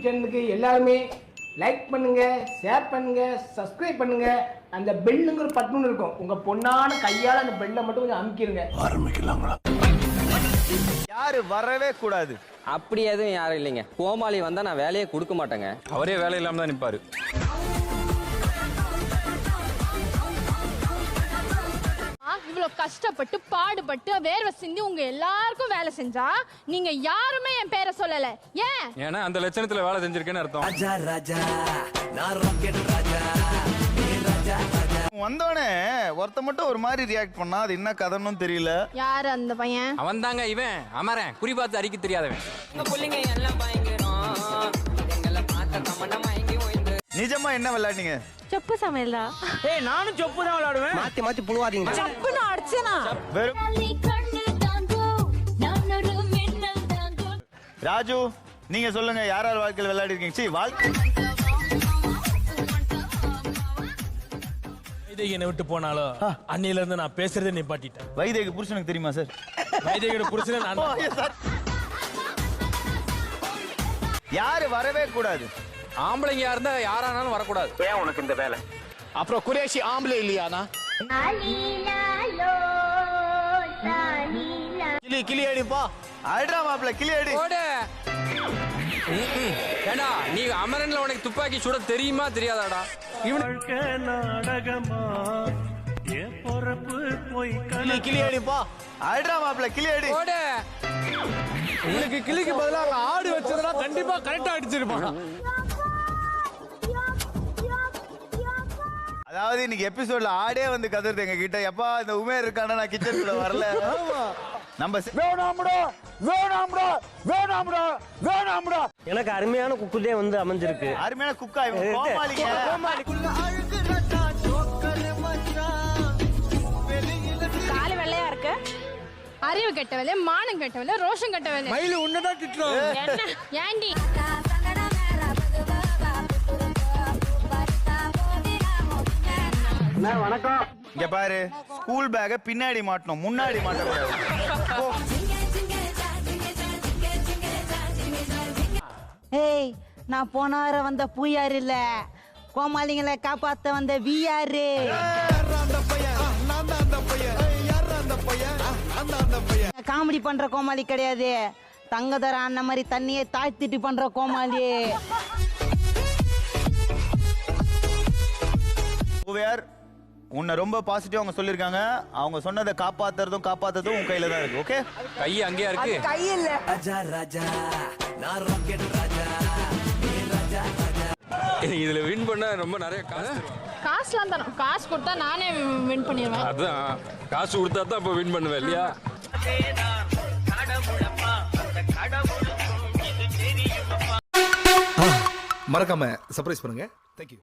சேனலுக்கு எல்லாருமே லைக் பண்ணுங்க, ஷேர் பண்ணுங்க, சப்ஸ்கிரைப் பண்ணுங்க. அந்த பெல்லுங்கிற பட்டன் இருக்கும், உங்க பொண்ணான கையால அந்த பெல்லை மட்டும் கொஞ்சம் அமுக்கிடுங்க. ஆரம்பிக்கலாங்களா? யாரு வரவே கூடாது. அப்படி எதுவும் யாரும் இல்லைங்க. கோமாளி வந்தா நான் வேலையை கொடுக்க மாட்டேங்க. அவரே வேலை இல்லாம தான் நிப்பாரு. இவ்வளவு கஷ்டப்பட்டு பாடுபட்டு வேர்வை சிந்தி உங்க எல்லாருக்கும் வேலை செஞ்சா நீங்க யாருமே என் பேரை சொல்லல. ஏன்? ஏன்னா அந்த லட்சணத்துல வேலை செஞ்சிருக்கேன்னு அர்த்தம். வந்தோடனே ஒருத்த மட்டும் ஒரு மாதிரி ரியாக்ட் பண்ணா அது என்ன கதைன்னு தெரியல. யாரு அந்த பையன்? அவன் தாங்க இவன் அமரன், குறி பார்த்து அறிக்க தெரியாதவன். நிஜமா என்ன விளையாட்டீங்க? செப்பு சமையலா? ஏய், நானும் சொப்பு தான் விளையாடுவேன். மாத்தி மாத்தி புழுவாதீங்க. செப்புன்னு அடிச்சேனா? வெறும் ராஜு, நீங்க சொல்லுங்க, யார் யார் வாழ்க்கையில் விளையாடி இருக்கீங்க? சீ, வைதேகியை விட்டு போனாலோ அன்னில இருந்து நான் பேசுறதே நிப்பாட்டிட்டேன். வைதேகி புருஷனுக்கு தெரியுமா சார்? வைதேகியோட புருஷனே நான். யாரு வரவே கூடாது. ஆம்பளைங்க யாருந்தா யாரானாலும் வரக்கூடாது. ஏன் உனக்கு இந்த வேலை? அப்புறம் குரேஷி ஆம்பளை இல்லையானா? கிளி கிளி அடிப்பா. ஆயிடுறா மாப்பிள்ள, கிளி அடி. ஏண்டா நீ அமரன்ல உனக்கு துப்பாக்கி சுட தெரியுமா தெரியாதாடா? கிளி கிளி அடிப்பா. ஆயிடுறா மாப்பிள்ள, கிளி அடி. உனக்கு கிளிக்கு பதிலாக ஆடு வச்சதுனா கண்டிப்பா கரெக்டா அடிச்சிருப்பான். அதாவது இன்னைக்கு எபிசோட்ல ஆடே வந்து கதறது எங்க கிட்ட. எப்பா இந்த உமேர் இருக்கானா, நான் கிச்சனுக்குள்ள வரல. நம்ம எனக்கு அருமையான குக்குதே வந்து அமைஞ்சிருக்கு. அருமையான குக்கா இவங்க கோமாளிங்க. காலு வெள்ளையா இருக்கு, அறிவு கெட்டவளே, மானம் கெட்டவளே, ரோஷம் கெட்டவளே. மயிலு உன்னதான் திட்டுறோம். என்ன ஏண்டி? வணக்கம். இங்க பாரு, ஸ்கூல் பேக்க பின்னாடி மாட்டணும், முன்னாடி மாட்டக்கூடாது. ஏய், நான் போன வாரம் வந்த பூயார் இல்ல, கோமாளிங்களை காப்பாத்த வந்த விஆர். காமெடி பண்ற கோமாளி கிடையாது, தங்கதர அண்ணன் மாதிரி தண்ணியை தாழ்த்திட்டு பண்ற கோமாளி. பூவையார், உன்னை ரொம்ப பாசிட்டிவா அவங்க சொல்லிருக்காங்க. அவங்க சொன்னதை காப்பாத்துறதும் உன் கையில தான் இருக்கு. ஓகே, கை அங்கேயா இருக்கு. இதுல வின் பண்ண ரொம்ப நிறைய காசு. காசுலாம் தரும். காசு கொடுத்தா நானே வின் பண்ணிடுவேன். அதான் காசு கொடுத்தா தான் இப்ப வின் பண்ணுவேன் இல்லையா? மறக்காம சர்ப்ரைஸ் பண்ணுங்க. தேங்க்யூ.